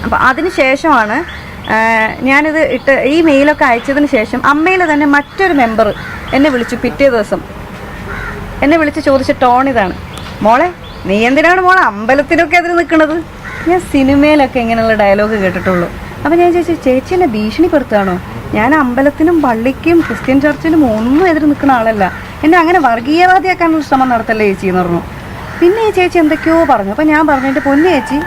അപ്പോൾ അതിന് ശേഷമാണ് ഞാനിത് ഈ മെയിലൊക്കെ അയച്ചതിന് ശേഷം അമ്മയിൽ തന്നെ മറ്റൊരു മെമ്പർ എന്നെ വിളിച്ചു. പിറ്റേ ദിവസം എന്നെ വിളിച്ച് ചോദിച്ച ടോൺ ഇതാണ്: മോളെ, നീ എന്തിനാണ് മോളെ അമ്പലത്തിനൊക്കെ എതിര് നിൽക്കുന്നത്? ഞാൻ സിനിമയിലൊക്കെ ഇങ്ങനെയുള്ള ഡയലോഗ് കേട്ടിട്ടുള്ളൂ. അപ്പോൾ ഞാൻ ചോദിച്ചു, ചേച്ചി എന്നെ ഭീഷണിപ്പെടുത്തുകയാണോ? ഞാൻ അമ്പലത്തിനും പള്ളിക്കും ക്രിസ്ത്യൻ ചർച്ചിനും ഒന്നും എതിര് നിൽക്കുന്ന ആളല്ല. എന്നെ അങ്ങനെ വർഗീയവാദിയാക്കാനുള്ള ശ്രമം നടത്തല്ലേ ചേച്ചി എന്ന് പറഞ്ഞു. പിന്നെ ഈ ചേച്ചി എന്തൊക്കെയോ പറഞ്ഞു. അപ്പോൾ ഞാൻ പറഞ്ഞു, എൻ്റെ പൊന്നു ചേച്ചി,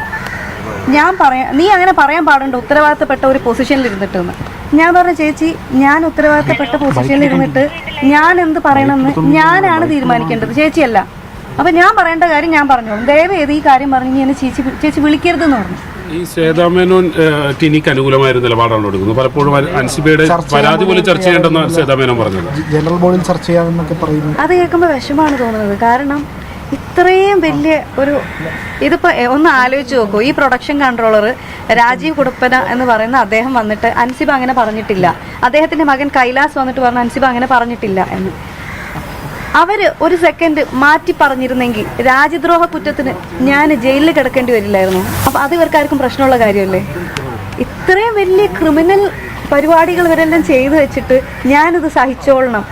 നീ അങ്ങനെ പറയാൻ പാടുണ്ട് ഉത്തരവാദിത്തപ്പെട്ട ഒരു പൊസിഷനിൽ ഇരുന്നിട്ടെന്ന്. ഞാൻ പറഞ്ഞു, ചേച്ചി, ഞാൻ ഉത്തരവാദിത്തപ്പെട്ട പൊസിഷനിൽ ഇരുന്നിട്ട് ഞാൻ എന്ത് പറയണമെന്ന് ഞാനാണ് തീരുമാനിക്കേണ്ടത്, ചേച്ചിയല്ല. അപ്പം ഞാൻ പറയേണ്ട കാര്യം ഞാൻ പറഞ്ഞോളൂ. ദയവേത് ഈ കാര്യം പറഞ്ഞു എന്നെ ചേച്ചി വിളിക്കരുതെന്ന് പറഞ്ഞു. ഈ ശ്വേതാമേനോൻ ടിനിക്ക് അനുകൂലമായ നിലപാടാണ് എടുക്കുന്നത്. പലപ്പോഴും അൻസിബയുടെ പരാതി പോലും ചർച്ച ചെയ്യേണ്ടെന്ന് ശ്വേതാമേനോൻ പറഞ്ഞത്. ജനറൽ ബോഡിയിൽ ചർച്ച ചെയ്യാമെന്നൊക്കെ പറയുന്നു. അത് കേൾക്കുമ്പോൾ വിഷമാണ് തോന്നുന്നത്. കാരണം ഇത്രയും വലിയ ഇതിപ്പോൾ ഒന്ന് ആലോചിച്ച് നോക്കൂ. ഈ പ്രൊഡക്ഷൻ കൺട്രോളർ രാജീവ് കുടുപ്പന എന്ന് പറയുന്ന അദ്ദേഹം വന്നിട്ട് അൻസിബ അങ്ങനെ പറഞ്ഞിട്ടില്ല, അദ്ദേഹത്തിൻ്റെ മകൻ കൈലാസ് വന്നിട്ട് പറഞ്ഞു അൻസിബ അങ്ങനെ പറഞ്ഞിട്ടില്ല എന്ന്. അവർ ഒരു സെക്കൻഡ് മാറ്റി പറഞ്ഞിരുന്നെങ്കിൽ രാജ്യദ്രോഹ കുറ്റത്തിന് ഞാൻ ജയിലിൽ കിടക്കേണ്ടി വരില്ലായിരുന്നു. അപ്പോൾ അത് ഇവർക്കാർക്കും പ്രശ്നമുള്ള കാര്യമല്ലേ? ഇത്രയും വലിയ ക്രിമിനൽ പരിപാടികൾ ഇവരെല്ലാം ചെയ്തു വെച്ചിട്ട് ഞാനിത് സഹിച്ചോളണം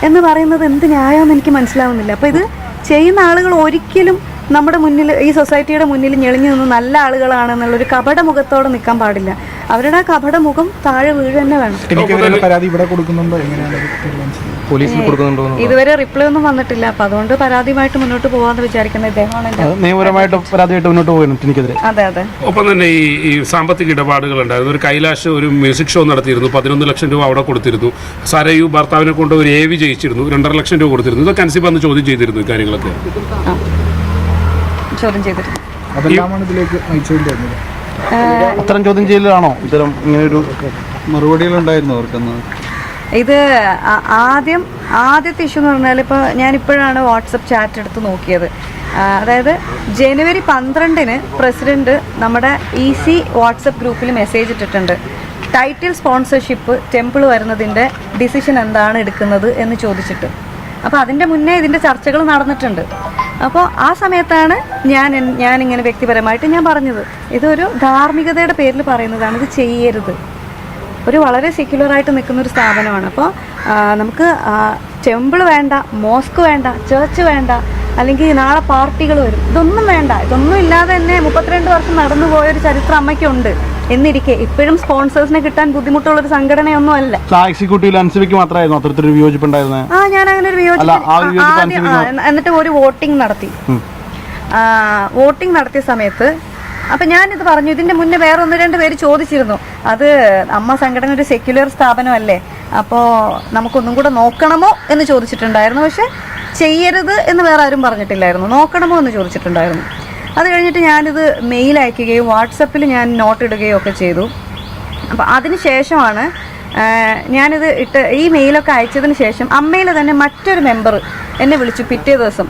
എന്ന് പറയുന്നത് എന്ത് ന്യായമെന്ന് എനിക്ക് മനസ്സിലാവുന്നില്ല. അപ്പോൾ ഇത് ചെയ്യുന്ന ആളുകൾ ഒരിക്കലും നമ്മുടെ മുന്നിൽ, ഈ സൊസൈറ്റിയുടെ മുന്നിൽ ഞെളിഞ്ഞു നിന്ന് നല്ല ആളുകളാണെന്നുള്ളൊരു കപട മുഖത്തോടെ നിൽക്കാൻ പാടില്ല. അവരുടെ ആ കപട മുഖം താഴെ വീഴ് തന്നെ വേണം. ഇതുവരെ റിപ്ലൈ ഒന്നും വന്നിട്ടില്ല. അപ്പൊ അതുകൊണ്ട് പരാതിയുമായിട്ട് മുന്നോട്ട് പോകാന്ന് വിചാരിക്കുന്ന ഇദ്ദേഹമാണ്. അതെ അതെ. ഒപ്പം തന്നെ ഈ സാമ്പത്തിക ഇടപാടുകൾ ഉണ്ടായിരുന്നു. ഒരു കൈലാഷ് ഒരു മ്യൂസിക് ഷോ നടത്തിയിരുന്നു, 11 ലക്ഷം രൂപ അവിടെ കൊടുത്തിരുന്നു. സരയു ഭർത്താവിനെ കൊണ്ട് ഒരു AV ജയിച്ചിരുന്നു, 2.5 ലക്ഷം രൂപ കൊടുത്തിരുന്നു. ഇതൊക്കെ അൻസിബ അന്ന് ചോദ്യം ചെയ്തിരുന്നു. ഈ കാര്യങ്ങളൊക്കെ ചോദ്യം ചെയ്തിരുന്നു. അത്തരം ചോദ്യം ചെയ്യലാണോ ഇത്തരം ഇങ്ങനെയൊരു മറുപടികളുണ്ടായിരുന്നു അവർക്കെന്ന്? ഇത് ആദ്യത്തെ ഇഷ്യൂ എന്ന് പറഞ്ഞാൽ, ഇപ്പോൾ ഞാനിപ്പോഴാണ് വാട്സപ്പ് ചാറ്റ് എടുത്ത് നോക്കിയത്. അതായത് ജനുവരി 12-ന് പ്രസിഡന്റ് നമ്മുടെ EC വാട്സപ്പ് ഗ്രൂപ്പിൽ മെസ്സേജ് ഇട്ടിട്ടുണ്ട്. ടൈറ്റിൽ സ്പോൺസർഷിപ്പ് ടെമ്പിൾ വരുന്നതിൻ്റെ ഡിസിഷൻ എന്താണ് എടുക്കുന്നത് എന്ന് ചോദിച്ചിട്ട്. അപ്പോൾ അതിൻ്റെ മുന്നേ ഇതിൻ്റെ ചർച്ചകൾ നടന്നിട്ടുണ്ട്. അപ്പോൾ ആ സമയത്താണ് ഞാനിങ്ങനെ വ്യക്തിപരമായിട്ട് ഞാൻ പറഞ്ഞത്, ഇതൊരു ധാർമ്മികതയുടെ പേരിൽ പറയുന്നതാണ്, ഇത് ചെയ്യരുത്. ഒരു വളരെ സെക്യുലറായിട്ട് നിൽക്കുന്ന ഒരു സ്ഥാപനമാണ്. അപ്പോൾ നമുക്ക് ടെമ്പിൾ വേണ്ട, മോസ്ക് വേണ്ട, ചർച്ച് വേണ്ട, അല്ലെങ്കിൽ നാളെ പാർട്ടികൾ വരും, ഇതൊന്നും വേണ്ട. ഇതൊന്നും ഇല്ലാതെ തന്നെ 32 വർഷം നടന്നു പോയൊരു ചരിത്രം അമ്മയ്ക്കുണ്ട് എന്നിരിക്കെ ഇപ്പോഴും സ്പോൺസേഴ്സിനെ കിട്ടാൻ ബുദ്ധിമുട്ടുള്ളൊരു സംഘടനയൊന്നും അല്ല. ഞാൻ അങ്ങനെ ഒരു വിയോജിപ്പ് എന്നിട്ട് ഒരു വോട്ടിംഗ് നടത്തി. വോട്ടിംഗ് നടത്തിയ സമയത്ത് അപ്പം ഞാനിത് പറഞ്ഞു. ഇതിൻ്റെ മുന്നേ വേറെ 1-2 പേര് ചോദിച്ചിരുന്നു, അത് അമ്മ സംഘടന ഒരു സെക്യുലർ സ്ഥാപനമല്ലേ, അപ്പോൾ നമുക്കൊന്നും കൂടെ നോക്കണമോ എന്ന് ചോദിച്ചിട്ടുണ്ടായിരുന്നു. പക്ഷെ ചെയ്യരുത് എന്ന് വേറെ ആരും പറഞ്ഞിട്ടില്ലായിരുന്നു, നോക്കണമോ എന്ന് ചോദിച്ചിട്ടുണ്ടായിരുന്നു. അത് കഴിഞ്ഞിട്ട് ഞാനിത് മെയിൽ അയക്കുകയും വാട്സപ്പിൽ ഞാൻ നോട്ട് ഇടുകയും ഒക്കെ ചെയ്തു. അപ്പോൾ അതിന് ശേഷമാണ് ഞാനിത് ഈ മെയിലൊക്കെ അയച്ചതിന് ശേഷം അമ്മയിൽ തന്നെ മറ്റൊരു മെമ്പർ എന്നെ വിളിച്ചു. പിറ്റേ ദിവസം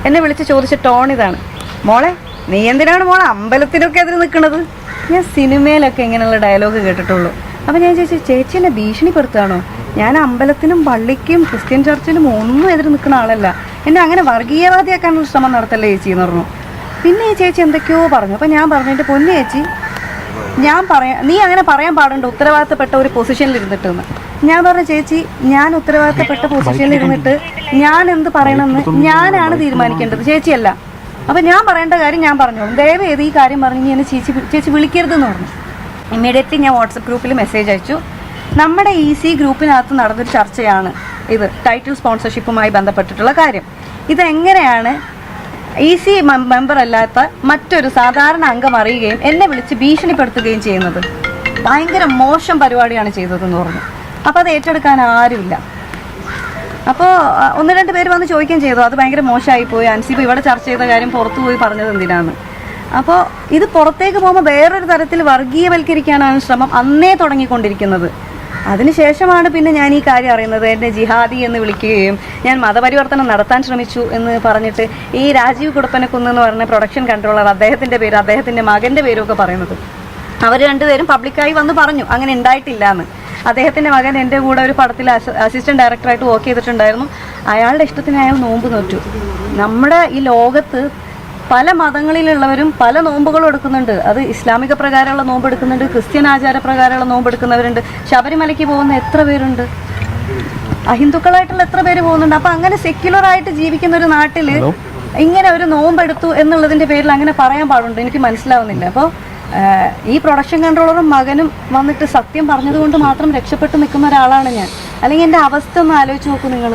എന്നെ വിളിച്ച് ചോദിച്ച ടോൺ ഇതാണ്: മോളെ, നീ എന്തിനാണ് മോളെ അമ്പലത്തിനൊക്കെ എതിര് നിൽക്കുന്നത്? ഞാൻ സിനിമയിലൊക്കെ ഇങ്ങനെയുള്ള ഡയലോഗ് കേട്ടിട്ടുള്ളൂ. അപ്പോൾ ഞാൻ ചോദിച്ചു, ചേച്ചി എന്നെ ഭീഷണിപ്പെടുത്തുകയാണോ? ഞാൻ അമ്പലത്തിനും പള്ളിക്കും ക്രിസ്ത്യൻ ചർച്ചിനും ഒന്നും എതിര് നിൽക്കുന്ന ആളല്ല. എന്നെ അങ്ങനെ വർഗീയവാദിയാക്കാനുള്ള ശ്രമം നടത്തല്ലേ ചേച്ചി എന്ന് പറഞ്ഞു. പിന്നെ ഈ ചേച്ചി എന്തൊക്കെയോ പറഞ്ഞു. അപ്പോൾ ഞാൻ പറഞ്ഞു, എൻ്റെ പൊന്നു ചേച്ചി, നീ അങ്ങനെ പറയാൻ പാടുണ്ട് ഉത്തരവാദിത്തപ്പെട്ട ഒരു പൊസിഷനിൽ ഇരുന്നിട്ടെന്ന്. ഞാൻ പറഞ്ഞു, ചേച്ചി, ഞാൻ ഉത്തരവാദിത്തപ്പെട്ട പൊസിഷനിൽ ഇരുന്നിട്ട് ഞാൻ എന്ത് പറയണമെന്ന് ഞാനാണ് തീരുമാനിക്കേണ്ടത്, ചേച്ചിയല്ല. അപ്പം ഞാൻ പറയേണ്ട കാര്യം ഞാൻ പറഞ്ഞോളൂ. ദയവേത് ഈ കാര്യം പറഞ്ഞു എന്നെ ചേച്ചി വിളിക്കരുതെന്ന് പറഞ്ഞു. ഇമ്മീഡിയറ്റ്ലി ഞാൻ വാട്സപ്പ് ഗ്രൂപ്പിൽ മെസ്സേജ് അയച്ചു. നമ്മുടെ EC ഗ്രൂപ്പിനകത്ത് നടന്നൊരു ചർച്ചയാണ് ഇത്, ടൈറ്റിൽ സ്പോൺസർഷിപ്പുമായി ബന്ധപ്പെട്ടിട്ടുള്ള കാര്യം. ഇതെങ്ങനെയാണ് EC മെമ്പർ അല്ലാത്ത മറ്റൊരു സാധാരണ അംഗം അറിയുകയും എന്നെ വിളിച്ച് ഭീഷണിപ്പെടുത്തുകയും ചെയ്യുന്നത്? ഭയങ്കര മോശം പരിപാടിയാണ് ചെയ്തതെന്ന് പറഞ്ഞു. അപ്പോൾ അത് ഏറ്റെടുക്കാൻ ആരുമില്ല. അപ്പോൾ 1-2 പേര് വന്ന് ചോദിക്കുകയും ചെയ്തു, അത് ഭയങ്കര മോശമായി പോയി, അൻസിബ ഇവിടെ ചർച്ച ചെയ്ത കാര്യം പുറത്തു പോയി പറഞ്ഞത് എന്തിനാണ്? അപ്പോൾ ഇത് പുറത്തേക്ക് പോകുമ്പോൾ വേറൊരു തരത്തിൽ വർഗീയവൽക്കരിക്കാനാണ് ശ്രമം അന്നേ തുടങ്ങിക്കൊണ്ടിരിക്കുന്നത്. അതിനുശേഷമാണ് പിന്നെ ഞാൻ ഈ കാര്യം അറിയുന്നത്. എന്നെ ജിഹാദി എന്ന് വിളിക്കുകയും ഞാൻ മതപരിവർത്തനം നടത്താൻ ശ്രമിച്ചു എന്ന് പറഞ്ഞിട്ട് ഈ രാജീവ് കുടുപ്പനക്കുന്ന് എന്ന് പറഞ്ഞ പ്രൊഡക്ഷൻ കൺട്രോളർ, അദ്ദേഹത്തിൻ്റെ പേര്, അദ്ദേഹത്തിൻ്റെ മകൻ്റെ പേരും ഒക്കെ പറയുന്നത്. അവർ 2 പേരും പബ്ലിക്കായി വന്ന് പറഞ്ഞു അങ്ങനെ ഉണ്ടായിട്ടില്ല എന്ന്. അദ്ദേഹത്തിൻ്റെ മകൻ എൻ്റെ കൂടെ ഒരു പടത്തിൽ അസിസ്റ്റന്റ് ഡയറക്ടറായിട്ട് വർക്ക് ചെയ്തിട്ടുണ്ടായിരുന്നു. അയാളുടെ ഇഷ്ടത്തിന് അയാൾ നോമ്പ് നോറ്റു. നമ്മുടെ ഈ ലോകത്ത് പല മതങ്ങളിലുള്ളവരും പല നോമ്പുകളും എടുക്കുന്നുണ്ട്. അത് ഇസ്ലാമിക പ്രകാരമുള്ള നോമ്പ് എടുക്കുന്നുണ്ട്, ക്രിസ്ത്യൻ ആചാര പ്രകാരമുള്ള നോമ്പ് എടുക്കുന്നവരുണ്ട്. ശബരിമലയ്ക്ക് പോകുന്ന എത്ര പേരുണ്ട്? അഹിന്ദുക്കളായിട്ടുള്ള എത്ര പേര് പോകുന്നുണ്ട്? അപ്പൊ അങ്ങനെ സെക്യുലർ ആയിട്ട് ജീവിക്കുന്ന ഒരു നാട്ടില് ഇങ്ങനെ ഒരു നോമ്പെടുത്തു എന്നുള്ളതിന്റെ പേരിൽ അങ്ങനെ പറയാൻ പാടുണ്ട്? എനിക്ക് മനസ്സിലാവുന്നില്ല. അപ്പോൾ ഈ പ്രൊഡക്ഷൻ കൺട്രോളറും മകനും വന്നിട്ട് സത്യം പറഞ്ഞതുകൊണ്ട് മാത്രം രക്ഷപ്പെട്ടു നിൽക്കുന്ന ഒരാളാണ് ഞാൻ. അല്ലെങ്കിൽ എൻ്റെ അവസ്ഥ ഒന്ന് ആലോചിച്ച് നോക്കൂ നിങ്ങൾ.